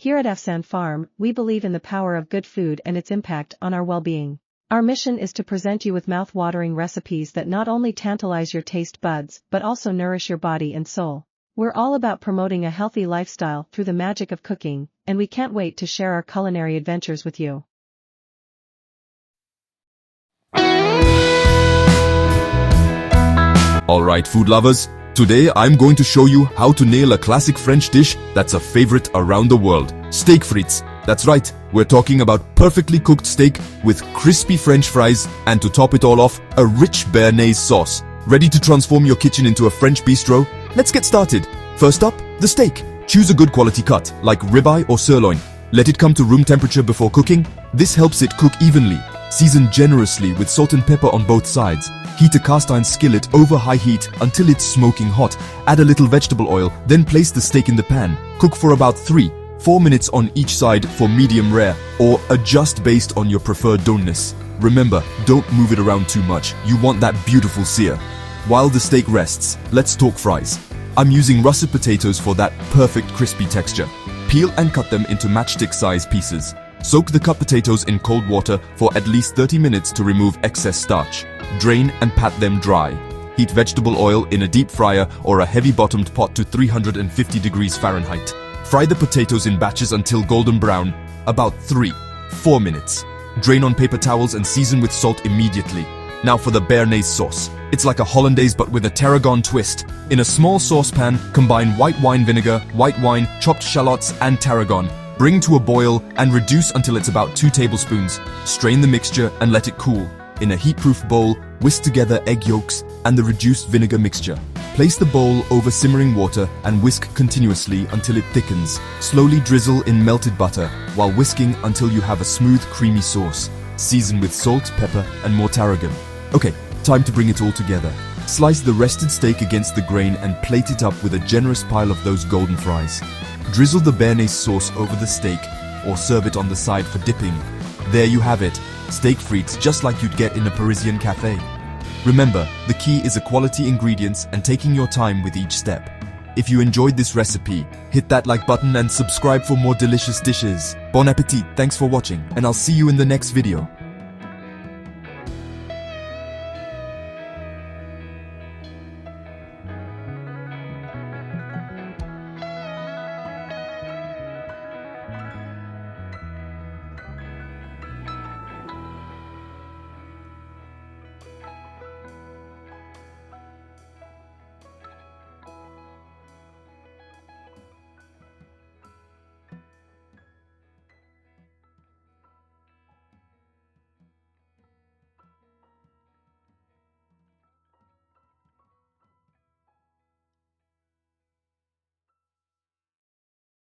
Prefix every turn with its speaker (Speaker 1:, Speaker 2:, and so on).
Speaker 1: Here at Afsan Farm, we believe in the power of good food and its impact on our well-being. Our mission is to present you with mouth-watering recipes that not only tantalize your taste buds but also nourish your body and soul. We're all about promoting a healthy lifestyle through the magic of cooking, and we can't wait to share our culinary adventures with you.
Speaker 2: Alright food lovers, today I'm going to show you how to nail a classic French dish that's a favorite around the world. Steak frites. That's right, we're talking about perfectly cooked steak with crispy French fries and to top it all off, a rich béarnaise sauce. Ready to transform your kitchen into a French bistro? Let's get started. First up, the steak. Choose a good quality cut, like ribeye or sirloin. Let it come to room temperature before cooking. This helps it cook evenly. Season generously with salt and pepper on both sides. Heat a cast iron skillet over high heat until it's smoking hot. Add a little vegetable oil, then place the steak in the pan. Cook for about 3-4 minutes on each side for medium rare, or adjust based on your preferred doneness. Remember, don't move it around too much. You want that beautiful sear. While the steak rests, let's talk fries. I'm using russet potatoes for that perfect crispy texture. Peel and cut them into matchstick-size pieces. Soak the cut potatoes in cold water for at least 30 minutes to remove excess starch. Drain and pat them dry. Heat vegetable oil in a deep fryer or a heavy-bottomed pot to 350 degrees Fahrenheit. Fry the potatoes in batches until golden brown, about 3-4 minutes. Drain on paper towels and season with salt immediately. Now for the béarnaise sauce. It's like a hollandaise but with a tarragon twist. In a small saucepan, combine white wine vinegar, white wine, chopped shallots, and tarragon. Bring to a boil and reduce until it's about 2 tablespoons. Strain the mixture and let it cool. In a heat-proof bowl, whisk together egg yolks and the reduced vinegar mixture. Place the bowl over simmering water and whisk continuously until it thickens. Slowly drizzle in melted butter while whisking until you have a smooth, creamy sauce. Season with salt, pepper, and more tarragon. Okay, time to bring it all together. Slice the rested steak against the grain and plate it up with a generous pile of those golden fries. Drizzle the béarnaise sauce over the steak or serve it on the side for dipping. There you have it, steak frites just like you'd get in a Parisian cafe. Remember, the key is a quality ingredients and taking your time with each step. If you enjoyed this recipe, hit that like button and subscribe for more delicious dishes. Bon appetit, thanks for watching, and I'll see you in the next video.